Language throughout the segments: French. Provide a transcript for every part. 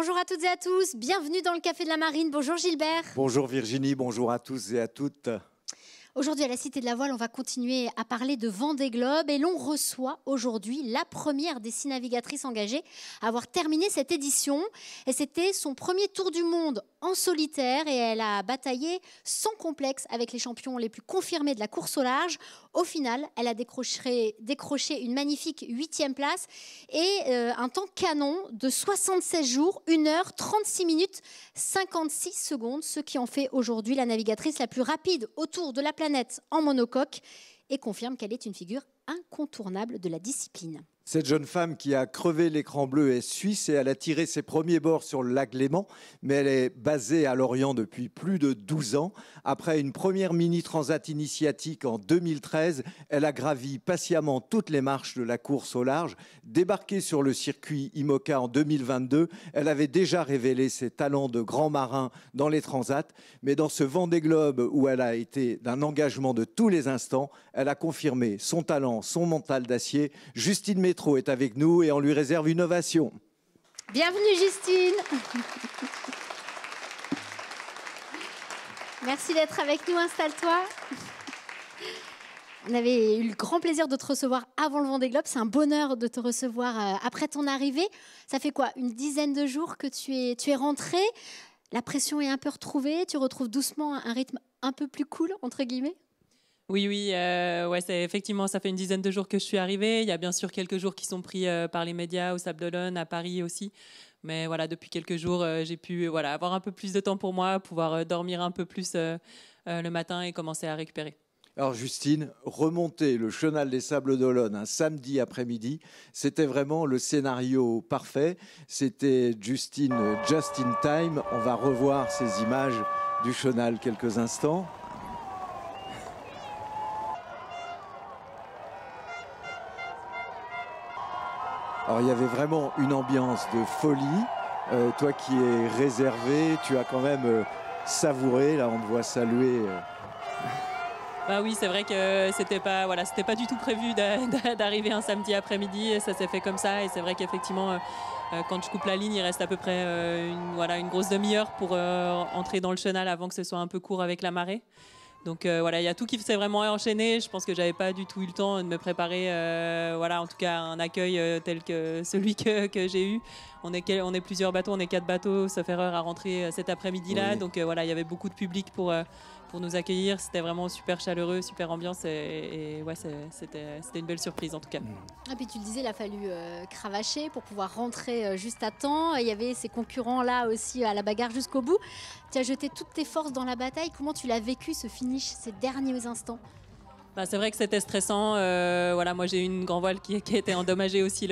Bonjour à toutes et à tous, bienvenue dans le Café de la Marine. Bonjour Gilbert. Bonjour Virginie, bonjour à tous et à toutes. Aujourd'hui à la Cité de la Voile, on va continuer à parler de Vendée Globe et l'on reçoit aujourd'hui la première des 6 navigatrices engagées à avoir terminé cette édition. Et c'était son premier tour du monde en solitaire et elle a bataillé sans complexe avec les champions les plus confirmés de la course au large. Au final, elle a décroché une magnifique 8e place et un temps canon de 76 jours, 1 heure, 36 minutes, 56 secondes, ce qui en fait aujourd'hui la navigatrice la plus rapide autour de la planète en monocoque et confirme qu'elle est une figure incontournable de la discipline. Cette jeune femme qui a crevé l'écran bleu est suisse et elle a tiré ses premiers bords sur le lac Léman, mais elle est basée à Lorient depuis plus de 12 ans. Après une première mini-transat initiatique en 2013, elle a gravi patiemment toutes les marches de la course au large. Débarquée sur le circuit IMOCA en 2022, elle avait déjà révélé ses talents de grand marin dans les transats, mais dans ce Vendée Globe où elle a été d'un engagement de tous les instants, elle a confirmé son talent, son mental d'acier. Justine Métro est avec nous et on lui réserve une ovation. Bienvenue Justine. Merci d'être avec nous, installe-toi. On avait eu le grand plaisir de te recevoir avant le Vendée Globe. C'est un bonheur de te recevoir après ton arrivée. Ça fait quoi, une dizaine de jours que tu es rentré. La pression est un peu retrouvée. Tu retrouves doucement un rythme un peu plus cool, entre guillemets. Oui, ouais, effectivement, ça fait une dizaine de jours que je suis arrivée. Il y a bien sûr quelques jours qui sont pris par les médias au Sable d'Olonne, à Paris aussi. Mais voilà, depuis quelques jours, j'ai pu avoir un peu plus de temps pour moi, pouvoir dormir un peu plus le matin et commencer à récupérer. Alors Justine, remonter le chenal des Sables d'Olonne un samedi après-midi, c'était vraiment le scénario parfait. C'était Justine just in time. On va revoir ces images du chenal quelques instants. Alors il y avait vraiment une ambiance de folie. Toi qui es réservé, tu as quand même savouré. Là, on te voit saluer. Bah oui, c'est vrai que c'était pas du tout prévu d'arriver un samedi après-midi. Ça s'est fait comme ça. Et c'est vrai qu'effectivement, quand je coupe la ligne, il reste à peu près une grosse demi-heure pour entrer dans le chenal avant que ce soit un peu court avec la marée. Donc il y a tout qui s'est vraiment enchaîné. Je pense que j'avais pas du tout eu le temps de me préparer, en tout cas un accueil tel que celui que j'ai eu. On est plusieurs bateaux, on est 4 bateaux, sauf erreur, à rentrer cet après-midi-là. Oui. Donc il y avait beaucoup de public pour nous accueillir. C'était vraiment super chaleureux, super ambiance et ouais, c'était une belle surprise en tout cas. Et puis tu le disais, il a fallu cravacher pour pouvoir rentrer juste à temps. Il y avait ces concurrents-là aussi à la bagarre jusqu'au bout. Tu as jeté toutes tes forces dans la bataille. Comment tu l'as vécu ce finish, ces derniers instants? C'est vrai que c'était stressant. Moi j'ai eu une grand voile qui a été endommagée aussi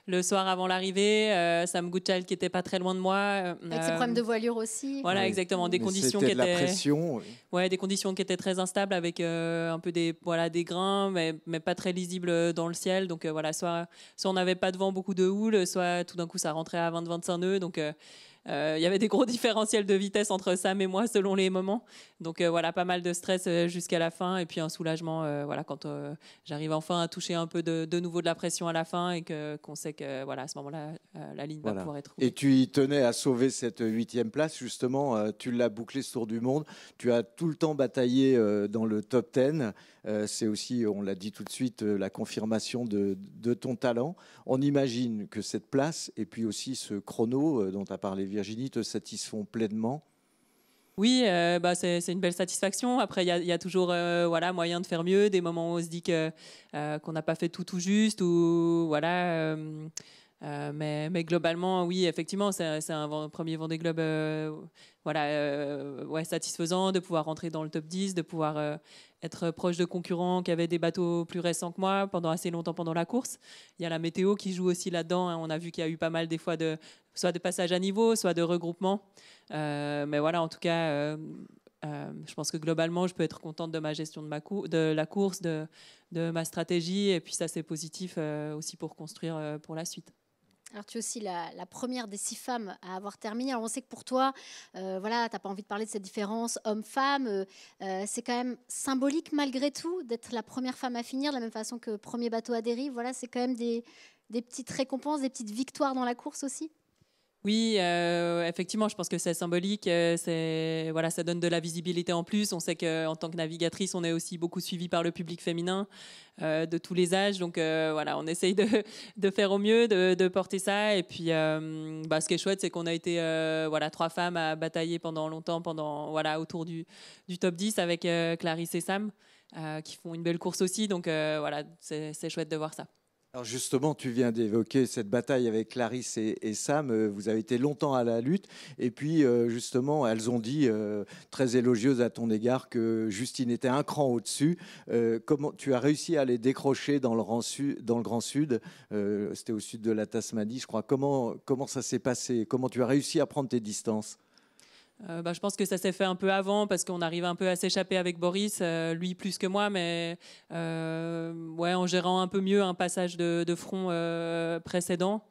le soir avant l'arrivée. Sam Gutschall qui était pas très loin de moi. Avec ses problèmes de voilure aussi. Voilà, oui. Exactement. Des conditions qui étaient. De la pression. Oui. Ouais, des conditions qui étaient très instables avec un peu des grains, mais pas très lisibles dans le ciel. Donc soit on n'avait pas de vent, beaucoup de houle, soit tout d'un coup ça rentrait à 20-25 nœuds. Donc il y avait des gros différentiels de vitesse entre Sam et moi selon les moments. Donc pas mal de stress jusqu'à la fin et puis un soulagement quand j'arrive enfin à toucher un peu de nouveau de la pression à la fin et qu'on sait que à ce moment-là la ligne va pouvoir être roulée. Et tu y tenais à sauver cette 8e place justement. Tu l'as bouclé ce tour du monde. Tu as tout le temps bataillé dans le top 10. C'est aussi, on l'a dit tout de suite, la confirmation de ton talent. On imagine que cette place et puis aussi ce chrono dont tu as parlé Virginie te satisfont pleinement. Oui, c'est une belle satisfaction. Après, il y a toujours moyen de faire mieux, des moments où on se dit qu'on n'a pas fait tout juste ou mais globalement, oui, effectivement, c'est un premier Vendée Globe satisfaisant de pouvoir rentrer dans le top 10, de pouvoir être proche de concurrents qui avaient des bateaux plus récents que moi pendant assez longtemps pendant la course. Il y a la météo qui joue aussi là-dedans. On a vu qu'il y a eu pas mal des fois soit de passages à niveau, soit de regroupement. Mais en tout cas, je pense que globalement, je peux être contente de ma gestion de la course, de ma stratégie. Et puis ça, c'est positif aussi pour construire pour la suite. Alors tu es aussi la première des 6 femmes à avoir terminé. Alors on sait que pour toi, tu n'as pas envie de parler de cette différence homme-femme. C'est quand même symbolique malgré tout d'être la première femme à finir, de la même façon que premier bateau à dérive. C'est quand même des petites récompenses, des petites victoires dans la course aussi. Oui, effectivement, je pense que c'est symbolique. Voilà, ça donne de la visibilité en plus. On sait qu'en tant que navigatrice, on est aussi beaucoup suivi par le public féminin de tous les âges. Donc voilà, on essaye de faire au mieux, de porter ça. Et puis, ce qui est chouette, c'est qu'on a été 3 femmes à batailler pendant longtemps, autour du top 10 avec Clarisse et Sam, qui font une belle course aussi. Donc voilà, c'est chouette de voir ça. Alors justement, tu viens d'évoquer cette bataille avec Clarisse et Sam. Vous avez été longtemps à la lutte. Et puis, justement, elles ont dit, très élogieuses à ton égard, que Justine était un cran au-dessus. Comment tu as réussi à les décrocher dans le Grand Sud? C'était au sud de la Tasmanie, je crois. Comment ça s'est passé? Comment tu as réussi à prendre tes distances? Je pense que ça s'est fait un peu avant parce qu'on arrive un peu à s'échapper avec Boris, lui plus que moi, mais en gérant un peu mieux un passage de front précédent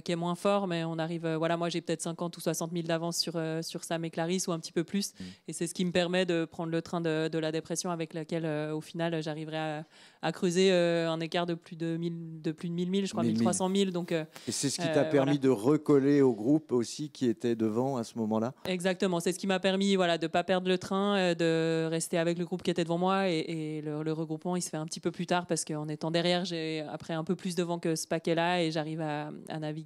qui est moins fort, mais on arrive. Moi j'ai peut-être 50 ou 60 000 d'avance sur Sam et Clarisse ou un petit peu plus, et c'est ce qui me permet de prendre le train de la dépression avec laquelle au final j'arriverai à creuser un écart de plus de 1000 milles, je crois 1300 000. Donc, et c'est ce qui t'a permis de recoller au groupe aussi qui était devant à ce moment-là? Exactement, c'est ce qui m'a permis de ne pas perdre le train, de rester avec le groupe qui était devant moi, et le regroupement il se fait un petit peu plus tard parce qu'en étant derrière, j'ai après un peu plus de vent que ce paquet-là et j'arrive à naviguer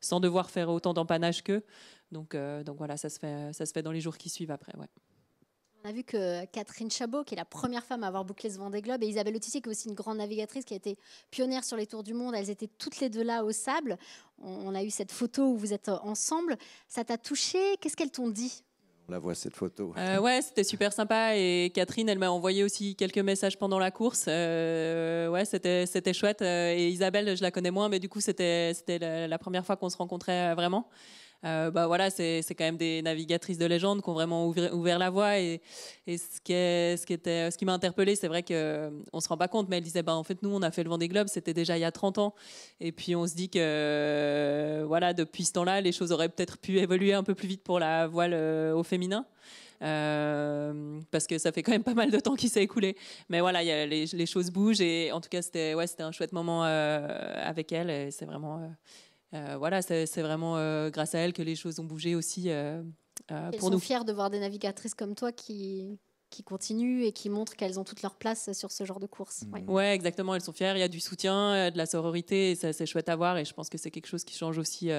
sans devoir faire autant d'empannage qu'eux. Donc voilà, ça se fait dans les jours qui suivent après. Ouais. On a vu que Catherine Chabot, qui est la première femme à avoir bouclé ce Vendée Globe, et Isabelle Autissier, qui est aussi une grande navigatrice, qui a été pionnière sur les tours du monde, elles étaient toutes les deux là au sable. On a eu cette photo où vous êtes ensemble. Ça t'a touché? Qu'est-ce qu'elles t'ont dit? On la voit, cette photo. Ouais, c'était super sympa. Et Catherine, elle m'a envoyé aussi quelques messages pendant la course. C'était chouette. Et Isabelle, je la connais moins, mais du coup, c'était la première fois qu'on se rencontrait vraiment. C'est quand même des navigatrices de légende qui ont vraiment ouvert la voie, et ce qui m'a interpellée, c'est vrai qu'on se rend pas compte, mais elle disait en fait nous on a fait le Vendée Globe, c'était déjà il y a 30 ans, et puis on se dit que depuis ce temps-là les choses auraient peut-être pu évoluer un peu plus vite pour la voile au féminin. Parce que ça fait quand même pas mal de temps qui s'est écoulé, mais voilà, les choses bougent, et en tout cas c'était un chouette moment avec elle, et c'est vraiment c'est vraiment grâce à elle que les choses ont bougé aussi pour nous. Elles sont fières de voir des navigatrices comme toi qui continuent et qui montrent qu'elles ont toute leur place sur ce genre de course. Ouais, exactement, elles sont fières, il y a du soutien, de la sororité, et ça, c'est chouette à voir, et je pense que c'est quelque chose qui change aussi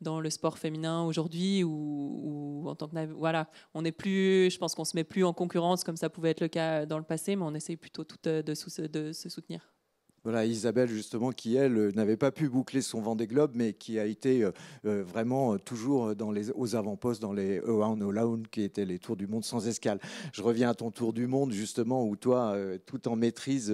dans le sport féminin aujourd'hui, où en tant que on n'est plus, je pense qu'on se met plus en concurrence comme ça pouvait être le cas dans le passé, mais on essaye plutôt toutes de se soutenir. Voilà, Isabelle, justement, qui, elle, n'avait pas pu boucler son Vendée Globe, mais qui a été vraiment toujours aux avant-postes dans les Around Allowed, qui étaient les tours du monde sans escale. Je reviens à ton tour du monde, justement, où toi, tout en maîtrise,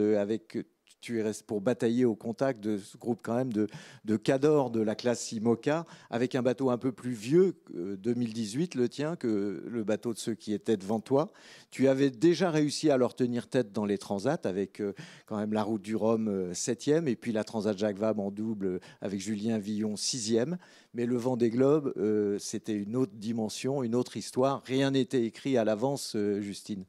tu es resté pour batailler au contact de ce groupe quand même de cadors de la classe IMOCA, avec un bateau un peu plus vieux, 2018 le tien, que le bateau de ceux qui étaient devant toi. Tu avais déjà réussi à leur tenir tête dans les transats, avec quand même la Route du Rhum 7e, et puis la Transat Jacques Vabre en double avec Julien Villon 6e. Mais le Vendée Globe, c'était une autre dimension, une autre histoire. Rien n'était écrit à l'avance, Justine.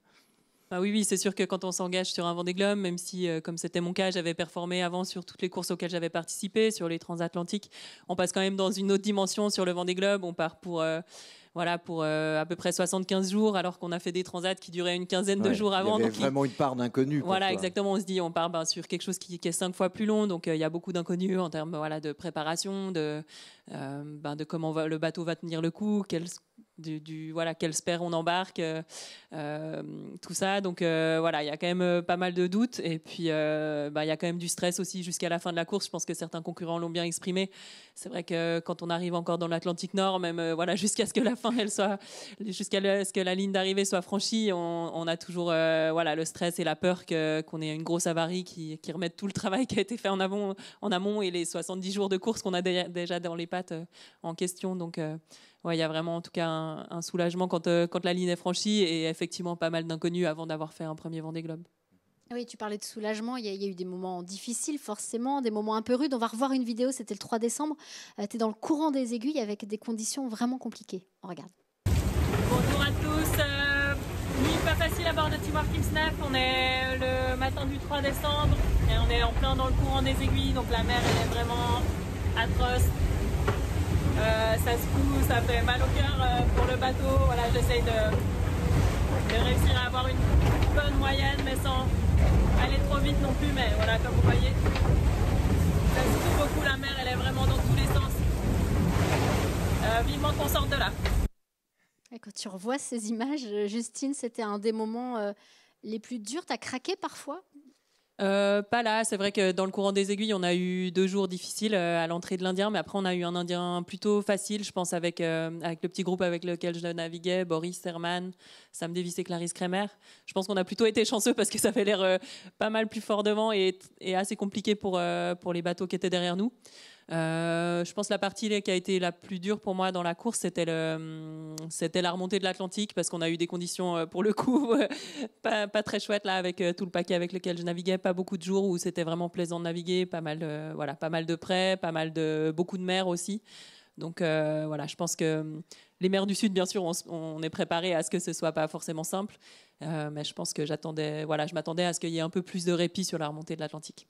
Oui, c'est sûr que quand on s'engage sur un Vendée Globe, même si, comme c'était mon cas, j'avais performé avant sur toutes les courses auxquelles j'avais participé, sur les transatlantiques, on passe quand même dans une autre dimension sur le Vendée Globe. On part pour à peu près 75 jours, alors qu'on a fait des transats qui duraient une quinzaine de jours avant. Il y avait vraiment une part d'inconnu. Voilà, exactement. On se dit, on part sur quelque chose qui est 5 fois plus long, donc il y a beaucoup d'inconnus en termes de préparation, de comment le bateau va tenir le coup, quel spare on embarque, tout ça. Donc il y a quand même pas mal de doutes, et puis il y a quand même du stress aussi jusqu'à la fin de la course. Je pense que certains concurrents l'ont bien exprimé. C'est vrai que quand on arrive encore dans l'Atlantique Nord, même jusqu'à ce que la fin jusqu'à ce que la ligne d'arrivée soit franchie, on a toujours le stress et la peur qu'on ait une grosse avarie qui remette tout le travail qui a été fait en amont, et les 70 jours de course qu'on a déjà dans les pattes en question. Donc il y a vraiment en tout cas un soulagement quand la ligne est franchie, et effectivement pas mal d'inconnus avant d'avoir fait un premier Vendée Globe. Oui, tu parlais de soulagement. Il y a eu des moments difficiles, forcément, des moments un peu rudes. On va revoir une vidéo, c'était le 3 décembre. Tu es dans le courant des aiguilles avec des conditions vraiment compliquées. On regarde. Bonjour à tous. Nuit pas facile à bord de Tim Hortons 9. On est le matin du 3 décembre et on est en plein dans le courant des aiguilles. Donc la mer, elle est vraiment atroce. Ça secoue, ça fait mal au cœur pour le bateau. Voilà, j'essaye de réussir à avoir une bonne moyenne, mais sans aller trop vite non plus. Mais voilà, comme vous voyez, ça secoue beaucoup, la mer, elle est vraiment dans tous les sens. Vivement qu'on sorte de là. Et quand tu revois ces images, Justine, c'était un des moments les plus durs. T'as craqué parfois? Pas là, c'est vrai que dans le courant des aiguilles, on a eu 2 jours difficiles à l'entrée de l'Indien, mais après on a eu un Indien plutôt facile, je pense, avec le petit groupe avec lequel je naviguais, Boris, Herman, Sam Davis et Clarisse Kremer. Je pense qu'on a plutôt été chanceux parce que ça avait l'air pas mal plus fort devant et assez compliqué pour les bateaux qui étaient derrière nous. Je pense que la partie qui a été la plus dure pour moi dans la course, c'était la remontée de l'Atlantique, parce qu'on a eu des conditions pour le coup pas très chouettes là, avec tout le paquet avec lequel je naviguais, pas beaucoup de jours où c'était vraiment plaisant de naviguer, pas mal de près, beaucoup de mer aussi. Donc voilà, je pense que les mers du Sud, bien sûr, on est préparé à ce que ce soit pas forcément simple, mais je pense que je m'attendais à ce qu'il y ait un peu plus de répit sur la remontée de l'Atlantique.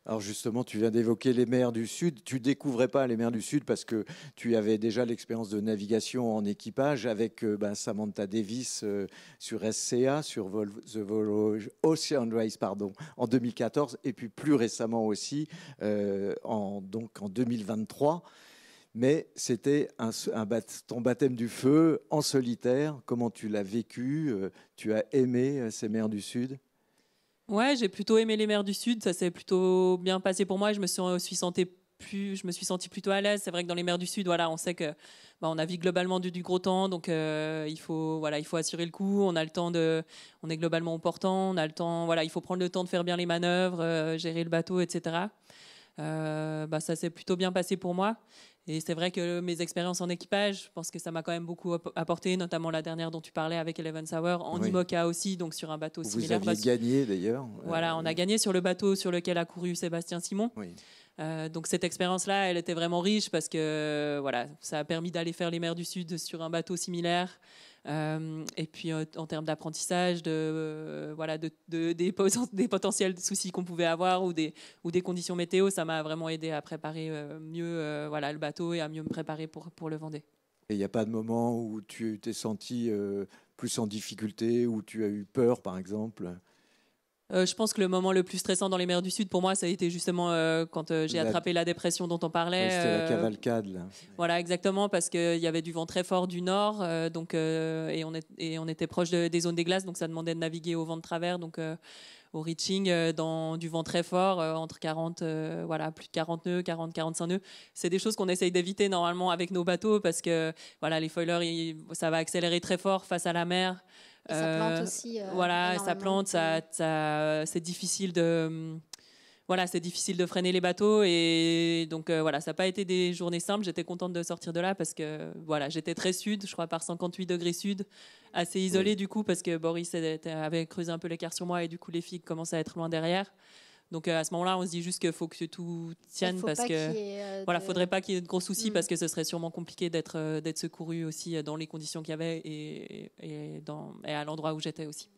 Alors justement, tu viens d'évoquer les mers du Sud. Tu découvrais pas les mers du Sud parce que tu avais déjà l'expérience de navigation en équipage avec Samantha Davis sur SCA, sur The Ocean Race, pardon, en 2014, et puis plus récemment aussi en 2023. Mais c'était ton baptême du feu en solitaire. Comment tu l'as vécu? Tu as aimé ces mers du Sud? Ouais, j'ai plutôt aimé les mers du Sud, ça s'est plutôt bien passé pour moi. Je me suis sentie plutôt à l'aise. C'est vrai que dans les mers du Sud, voilà, on sait que on navigue globalement du gros temps, donc il faut assurer le coup. On est globalement au portant, on a le temps, il faut prendre le temps de faire bien les manœuvres, gérer le bateau, etc. Ça s'est plutôt bien passé pour moi. Et c'est vrai que mes expériences en équipage, je pense que ça m'a quand même beaucoup apporté, notamment la dernière dont tu parlais avec Eleven Sour, en IMOCA aussi, donc sur un bateau similaire. Vous aviez gagné d'ailleurs. Voilà, on a gagné sur le bateau sur lequel a couru Sébastien Simon. Oui. Donc cette expérience-là, elle était vraiment riche parce que ça a permis d'aller faire les mers du Sud sur un bateau similaire. Et puis en termes d'apprentissage, des potentiels soucis qu'on pouvait avoir ou des conditions météo, ça m'a vraiment aidé à préparer mieux le bateau et à mieux me préparer pour le Vendée. Et il n'y a pas de moment où tu t'es senti plus en difficulté, où tu as eu peur par exemple? Je pense que le moment le plus stressant dans les mers du Sud pour moi, ça a été justement quand j'ai attrapé la dépression dont on parlait. Oui, c'était la cavalcade là. Voilà, exactement, parce qu'il y avait du vent très fort du nord, et on était proche des zones des glaces, donc ça demandait de naviguer au vent de travers, donc au reaching, dans du vent très fort, entre 40, plus de 40 nœuds, 40-45 nœuds. C'est des choses qu'on essaye d'éviter normalement avec nos bateaux, parce que les foilers, ça va accélérer très fort face à la mer. Et ça plante aussi. Ça plante, c'est difficile de. C'est difficile de freiner les bateaux, et donc ça n'a pas été des journées simples. J'étais contente de sortir de là parce que j'étais très sud, je crois par 58 degrés sud, assez isolée. Oui. Du coup, parce que Boris avait creusé un peu l'écart sur moi et du coup les filles commençaient à être loin derrière. Donc à ce moment-là, on se dit juste qu'il faut que tout tienne, parce que faudrait pas qu'il y ait de gros soucis, parce que ce serait sûrement compliqué d'être secouru aussi dans les conditions qu'il y avait et à l'endroit où j'étais aussi.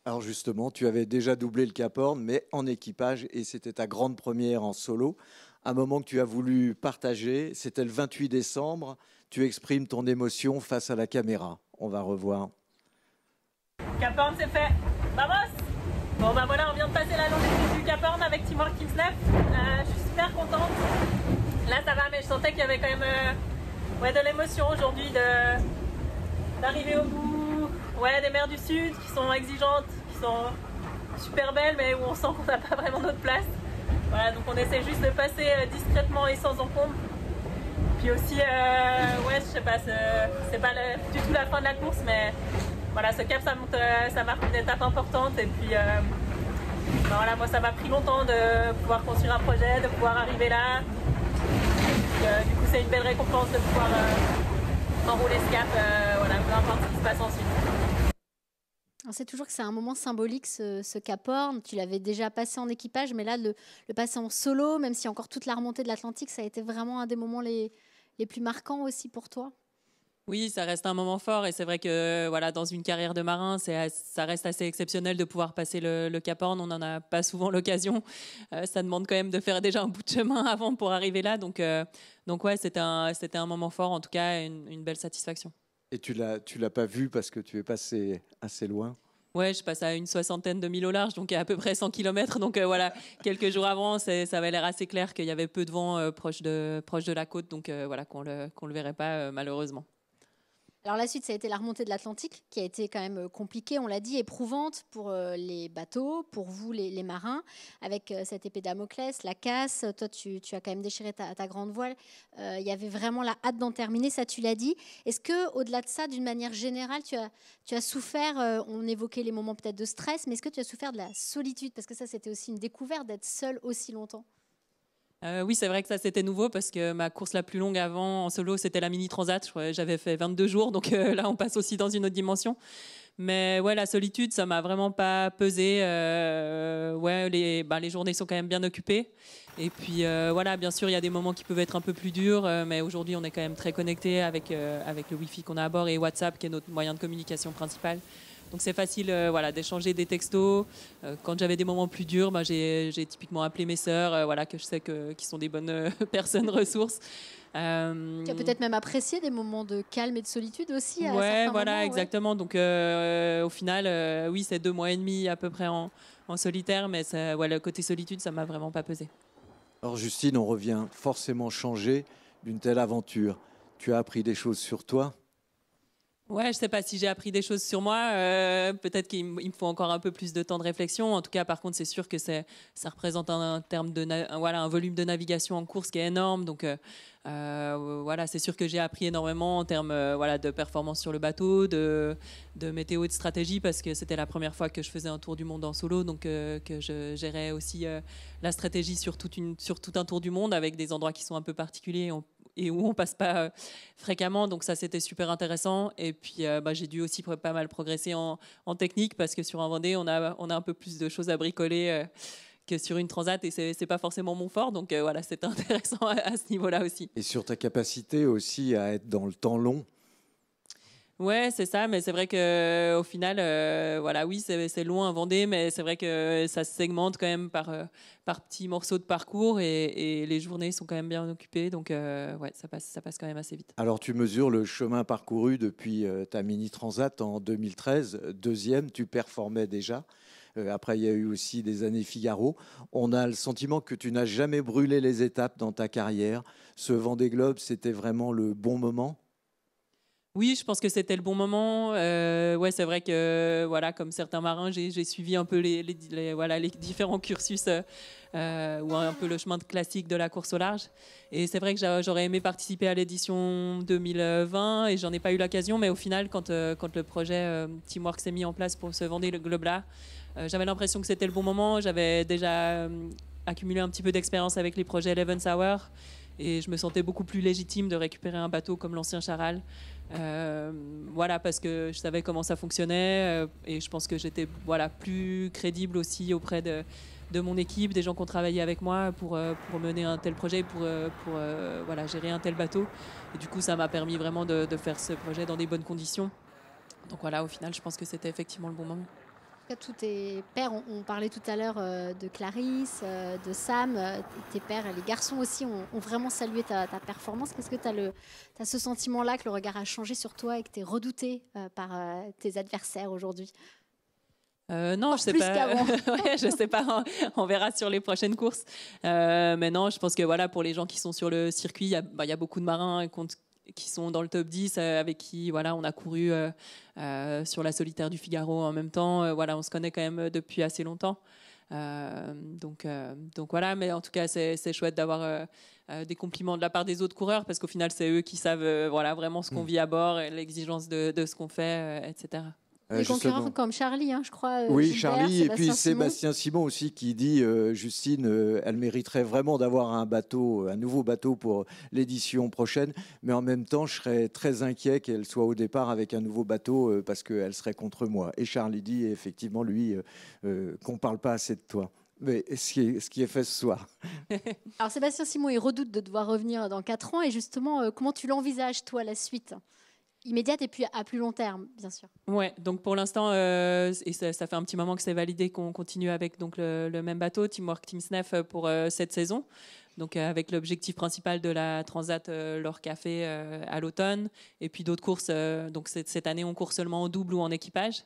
Alors justement, tu avais déjà doublé le Cap Horn, mais en équipage, et c'était ta grande première en solo. Un moment que tu as voulu partager, c'était le 28 décembre. Tu exprimes ton émotion face à la caméra. On va revoir. Cap Horn, c'est fait. Vamos! Bon voilà, on vient de passer la longitude du Cap Horn avec Timor Kingsnef. Je suis super contente. Là ça va, mais je sentais qu'il y avait quand même de l'émotion aujourd'hui d'arriver au bout. Des mers du Sud qui sont exigeantes, qui sont super belles, mais où on sent qu'on n'a pas vraiment notre place. Voilà, donc on essaie juste de passer discrètement et sans encombre. Puis aussi, je sais pas, c'est pas du tout la fin de la course, mais ce cap, ça marque une étape importante. Et puis, moi, ça m'a pris longtemps de pouvoir construire un projet, de pouvoir arriver là. Puis, du coup, c'est une belle récompense de pouvoir enrouler ce cap, peu importe ce qui se passe ensuite. On sait toujours que c'est un moment symbolique, ce Cap Horn. Tu l'avais déjà passé en équipage, mais là, le passer en solo, même si encore toute la remontée de l'Atlantique, ça a été vraiment un des moments les plus marquants aussi pour toi. Oui, ça reste un moment fort et c'est vrai que voilà, dans une carrière de marin, ça reste assez exceptionnel de pouvoir passer le Cap Horn. On n'en a pas souvent l'occasion. Ça demande quand même de faire déjà un bout de chemin avant pour arriver là. Donc ouais, c'était un moment fort, en tout cas, une belle satisfaction. Et tu l'as pas vu parce que tu es passé assez loin. Ouais, je passe à une 60aine de milles au large, donc à peu près 100 km. Donc voilà, quelques jours avant, ça avait l'air assez clair qu'il y avait peu de vent proche de la côte, donc voilà, qu'on le verrait pas malheureusement. Alors la suite, ça a été la remontée de l'Atlantique, qui a été quand même compliquée, on l'a dit, éprouvante pour les bateaux, pour vous les marins, avec cette épée Damoclès, la casse. Toi, tu as quand même déchiré ta grande voile. Il y avait vraiment la hâte d'en terminer, ça tu l'as dit. Est-ce que, au-delà de ça, d'une manière générale, tu as souffert, on évoquait les moments peut-être de stress, mais est-ce que tu as souffert de la solitude? Parce que ça, c'était aussi une découverte d'être seule aussi longtemps. Oui, c'est vrai que ça c'était nouveau parce que ma course la plus longue avant en solo c'était la Mini Transat. J'avais fait 22 jours, donc là on passe aussi dans une autre dimension. Mais ouais, la solitude, ça m'a vraiment pas pesé. Ouais, les journées sont quand même bien occupées. Et puis voilà, bien sûr, il y a des moments qui peuvent être un peu plus durs, mais aujourd'hui on est quand même très connecté avec le Wi-Fi qu'on a à bord et WhatsApp qui est notre moyen de communication principal. Donc c'est facile voilà, d'échanger des textos. Quand j'avais des moments plus durs, j'ai typiquement appelé mes sœurs, voilà, que je sais qui sont des bonnes personnes ressources. Tu as peut-être même apprécié des moments de calme et de solitude aussi à ouais, certains voilà, moments, exactement. Donc au final, oui, c'est 2 mois et demi à peu près en solitaire, mais ça, ouais, le côté solitude, ça m'a vraiment pas pesé. Alors Justine, on revient forcément changé d'une telle aventure. Tu as appris des choses sur toi? Ouais, je sais pas si j'ai appris des choses sur moi. Peut-être qu'il me faut encore un peu plus de temps de réflexion. En tout cas, par contre, c'est sûr que ça représente un terme voilà, un volume de navigation en course qui est énorme. Donc voilà, c'est sûr que j'ai appris énormément en termes voilà, de performance sur le bateau, de météo et de stratégie, parce que c'était la première fois que je faisais un tour du monde en solo, donc que je gérais aussi la stratégie sur tout un tour du monde avec des endroits qui sont un peu particuliers et où on passe pas fréquemment. Donc ça, c'était super intéressant. Et puis, j'ai dû aussi pas mal progresser en technique parce que sur un Vendée, on a un peu plus de choses à bricoler que sur une transat et c'est pas forcément mon fort. Donc voilà, c'était intéressant à ce niveau-là aussi. Et sur ta capacité aussi à être dans le temps long? Ouais, c'est ça, mais c'est vrai que au final, voilà, oui, c'est loin à Vendée, mais c'est vrai que ça se segmente quand même par petits morceaux de parcours et les journées sont quand même bien occupées, donc ouais, ça passe quand même assez vite. Alors tu mesures le chemin parcouru depuis ta Mini Transat en 2013, deuxième, tu performais déjà. Après, il y a eu aussi des années Figaro. On a le sentiment que tu n'as jamais brûlé les étapes dans ta carrière. Ce Vendée Globe, c'était vraiment le bon moment? Oui, je pense que c'était le bon moment. Ouais, c'est vrai que voilà, comme certains marins, j'ai suivi un peu voilà, les différents cursus ou un peu le chemin classique de la course au large. Et c'est vrai que j'aurais aimé participer à l'édition 2020 et j'en ai pas eu l'occasion. Mais au final, quand le projet Teamwork s'est mis en place pour se Vendée le Globe là, j'avais l'impression que c'était le bon moment. J'avais déjà accumulé un petit peu d'expérience avec les projets 11 Hour. Et je me sentais beaucoup plus légitime de récupérer un bateau comme l'ancien Charal. Voilà, parce que je savais comment ça fonctionnait et je pense que j'étais voilà, plus crédible aussi auprès de mon équipe, des gens qui ont travaillé avec moi pour mener un tel projet, pour voilà, gérer un tel bateau. Et du coup, ça m'a permis vraiment de faire ce projet dans des bonnes conditions. Donc voilà, au final, je pense que c'était effectivement le bon moment. Tous tes pères, on parlait tout à l'heure de Clarisse, de Sam, tes pères, les garçons aussi ont vraiment salué ta performance. Est-ce que tu as ce sentiment-là que le regard a changé sur toi et que tu es redouté par tes adversaires aujourd'hui? Non, je sais plus pas. qu'avant. Ouais, je sais pas. On verra sur les prochaines courses. Mais non, je pense que voilà, pour les gens qui sont sur le circuit, il y a beaucoup de marins qui sont dans le top 10 avec qui voilà, on a couru sur la solitaire du Figaro en même temps. Voilà, on se connaît quand même depuis assez longtemps. Donc voilà, mais en tout cas, c'est chouette d'avoir des compliments de la part des autres coureurs parce qu'au final, c'est eux qui savent voilà, vraiment ce qu'on vit à bord, et l'exigence de ce qu'on fait, etc. Des concurrents comme Charlie, je crois. Oui, Gilbert, Charlie, et puis Simon. Sébastien Simon aussi qui dit Justine, elle mériterait vraiment d'avoir un nouveau bateau pour l'édition prochaine, mais en même temps, je serais très inquiet qu'elle soit au départ avec un nouveau bateau parce qu'elle serait contre moi. Et Charlie dit effectivement, lui, qu'on ne parle pas assez de toi. Mais ce qui est fait ce soir. Alors Sébastien Simon, il redoute de devoir revenir dans 4 ans, et justement, comment tu l'envisages, toi, la suite? immédiate et puis à plus long terme, bien sûr. Ouais, donc pour l'instant, et ça fait un petit moment que c'est validé qu'on continue avec donc le même bateau, Teamwork Team SNEF, pour cette saison. Donc avec l'objectif principal de la Transat L'Or Café à l'automne, et puis d'autres courses. Donc cette année, on court seulement en double ou en équipage.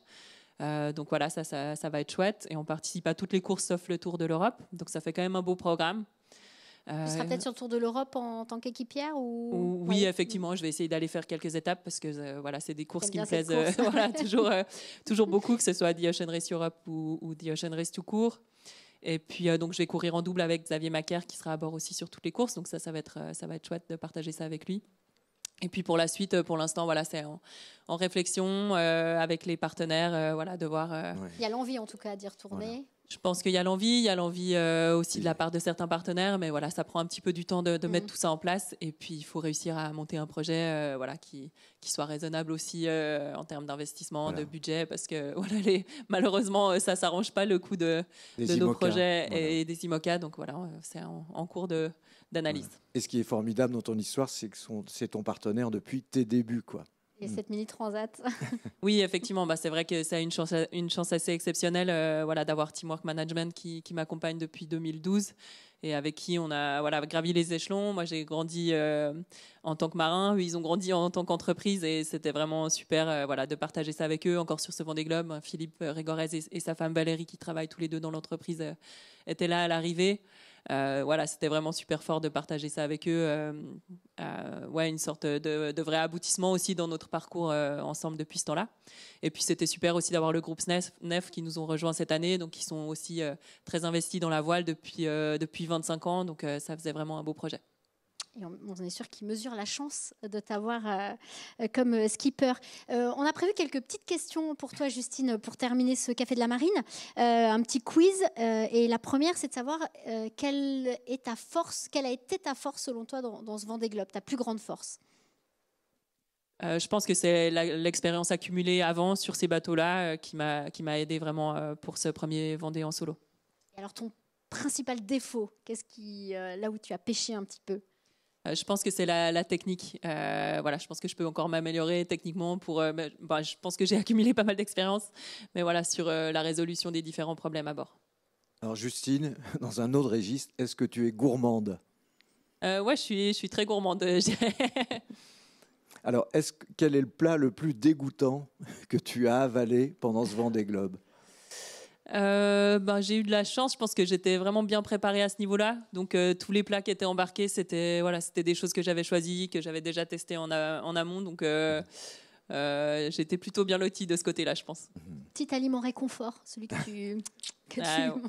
Donc voilà, ça va être chouette. Et on participe à toutes les courses sauf le Tour de l'Europe. Donc ça fait quand même un beau programme. Tu seras peut-être sur le Tour de l'Europe en tant qu'équipière Oui, effectivement, je vais essayer d'aller faire quelques étapes parce que voilà, c'est des courses qui me plaisent voilà, toujours beaucoup, que ce soit The Ocean Race Europe ou The Ocean Race tout court. Et puis donc je vais courir en double avec Xavier Macaire qui sera à bord aussi sur toutes les courses. Donc ça va être chouette de partager ça avec lui. Et puis pour la suite, pour l'instant, voilà, c'est en réflexion avec les partenaires, voilà, de voir. Il y a l'envie en tout cas d'y retourner. Voilà. Je pense qu'il y a l'envie aussi de la part de certains partenaires, mais voilà, ça prend un petit peu du temps de mettre tout ça en place. Et puis il faut réussir à monter un projet, voilà, qui soit raisonnable aussi en termes d'investissement, de budget, parce que voilà, malheureusement, ça s'arrange pas le coût de nos projets et des IMOCA. Donc voilà, c'est en cours d'analyse. Voilà. Et ce qui est formidable dans ton histoire, c'est que c'est ton partenaire depuis tes débuts, quoi. Et cette mini transat. Oui, effectivement, c'est vrai que c'est une chance assez exceptionnelle, voilà, d'avoir Teamwork Management qui m'accompagne depuis 2012 et avec qui on a gravi les échelons. Moi, j'ai grandi en tant que marin, eux, ils ont grandi en tant qu'entreprise et c'était vraiment super voilà, de partager ça avec eux. Encore sur ce Vendée Globe, Philippe Régorez et sa femme Valérie, qui travaillent tous les deux dans l'entreprise, étaient là à l'arrivée. Voilà, c'était vraiment super fort de partager ça avec eux. Ouais, une sorte de vrai aboutissement aussi dans notre parcours ensemble depuis ce temps-là. Et puis c'était super aussi d'avoir le groupe SNEF qui nous ont rejoints cette année, donc qui sont aussi très investis dans la voile depuis 25 ans. Donc ça faisait vraiment un beau projet. Et on est sûr qu'ils mesurent la chance de t'avoir comme skipper. On a prévu quelques petites questions pour toi, Justine, pour terminer ce Café de la Marine. Un petit quiz. Et la première, c'est de savoir quelle a été ta force selon toi dans ce Vendée Globe, ta plus grande force. Je pense que c'est l'expérience accumulée avant sur ces bateaux-là qui m'a aidé vraiment pour ce premier Vendée en solo. Et alors ton principal défaut, là où tu as pêché un petit peu? Je pense que c'est la technique. Voilà, je pense que je peux encore m'améliorer techniquement. Je pense que j'ai accumulé pas mal d'expérience, mais voilà, sur la résolution des différents problèmes à bord. Alors Justine, dans un autre registre, est-ce que tu es gourmande? Ouais, je suis très gourmande, je dirais. Alors, quel est le plat le plus dégoûtant que tu as avalé pendant ce Vendée Globe? J'ai eu de la chance, je pense que j'étais vraiment bien préparée à ce niveau-là. Donc tous les plats qui étaient embarqués, c'était des choses que j'avais choisies, que j'avais déjà testées en amont. Donc j'étais plutôt bien lotie de ce côté-là, je pense. Petit aliment réconfort, celui que tu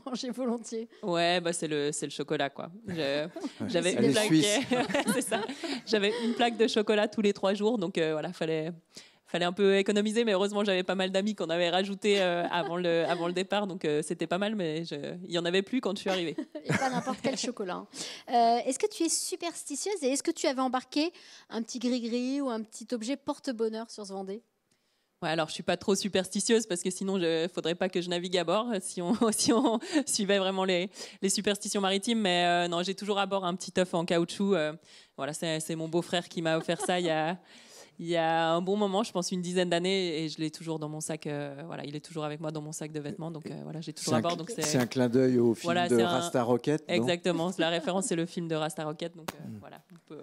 mangeais volontiers. Ouais, c'est le chocolat, quoi. J'avais une plaque. C'est ça. J'avais une plaque de chocolat tous les 3 jours, donc voilà, fallait un peu économiser, mais heureusement j'avais pas mal d'amis qu'on avait rajouté avant le départ, donc c'était pas mal, mais il y en avait plus quand je suis arrivée. Et pas n'importe quel chocolat. Est-ce que tu es superstitieuse et est-ce que tu avais embarqué un petit gris-gris ou un petit objet porte-bonheur sur ce Vendée? Ouais, alors je suis pas trop superstitieuse parce que sinon il faudrait pas que je navigue à bord si on suivait vraiment les superstitions maritimes, mais non, j'ai toujours à bord un petit œuf en caoutchouc. Voilà, c'est mon beau-frère qui m'a offert ça il y a un bon moment, je pense une dizaine d'années, et je l'ai toujours dans mon sac. Voilà, il est toujours avec moi dans mon sac de vêtements, donc voilà, j'ai toujours à bord. Donc c'est un clin d'œil au film de Rasta Rocket. Exactement, la référence c'est le film de Rasta Rocket, donc voilà, on peut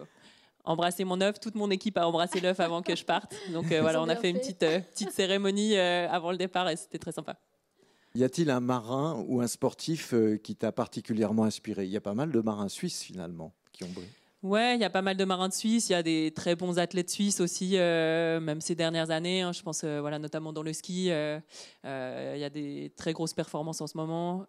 embrasser mon œuf. Toute mon équipe a embrassé l'œuf avant que je parte, donc voilà, on a fait une petite cérémonie avant le départ et c'était très sympa. Y a-t-il un marin ou un sportif qui t'a particulièrement inspiré? Il y a pas mal de marins suisses finalement qui ont brillé. Ouais, il y a pas mal de marins de Suisse, il y a des très bons athlètes suisses aussi, même ces dernières années. Je pense, voilà, notamment dans le ski, il y a des très grosses performances en ce moment.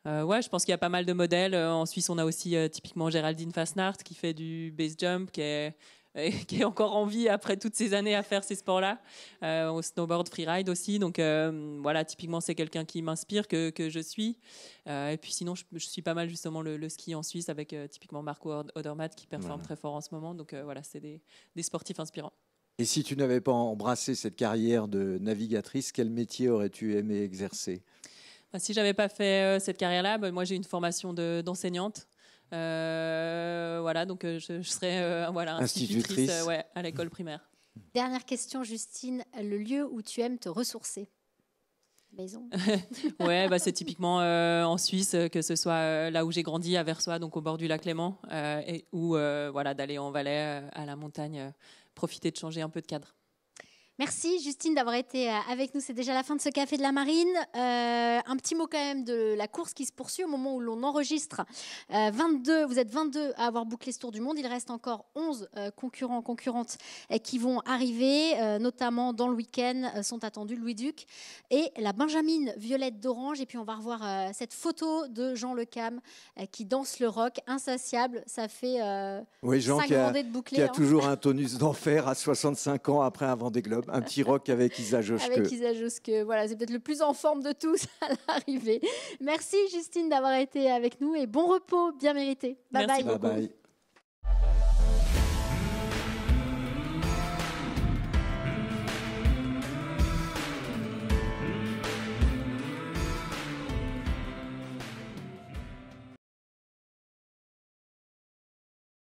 Ouais, je pense qu'il y a pas mal de modèles. En Suisse, on a aussi typiquement Géraldine Fasnacht qui fait du base jump, qui est encore en vie après toutes ces années à faire ces sports-là. Au snowboard freeride aussi. Donc voilà, typiquement, c'est quelqu'un qui m'inspire, que je suis. Et puis sinon, je suis pas mal justement le ski en Suisse avec typiquement Marco Odermatt qui performe très fort en ce moment. Donc voilà, c'est des sportifs inspirants. Et si tu n'avais pas embrassé cette carrière de navigatrice, quel métier aurais-tu aimé exercer? Si j'avais pas fait cette carrière-là, moi j'ai une formation d'enseignante. Voilà, donc je serais institutrice à l'école primaire. Dernière question, Justine. Le lieu où tu aimes te ressourcer? Maison. Ouais, c'est typiquement en Suisse, que ce soit là où j'ai grandi, à Versoix, donc au bord du lac Léman, ou d'aller en Valais, à la montagne, profiter de changer un peu de cadre. Merci Justine d'avoir été avec nous. C'est déjà la fin de ce Café de la Marine. Un petit mot quand même de la course qui se poursuit au moment où l'on enregistre. Vous êtes 22 à avoir bouclé ce tour du monde. Il reste encore 11 concurrentes qui vont arriver, notamment dans le week-end, sont attendus Louis Duc et la Benjamine Violette d'Orange. Et puis on va revoir cette photo de Jean Le Cam qui danse le rock, insatiable. Ça fait Jean 5 Vendées de bouclé. Qui a toujours un tonus d'enfer à 65 ans après un Vendée Globe. Un petit rock avec Isa Joske. Avec Isa Joske, voilà, c'est peut-être le plus en forme de tous à l'arrivée. Merci Justine d'avoir été avec nous et bon repos bien mérité. Bye Merci bye. beaucoup. Bye bye.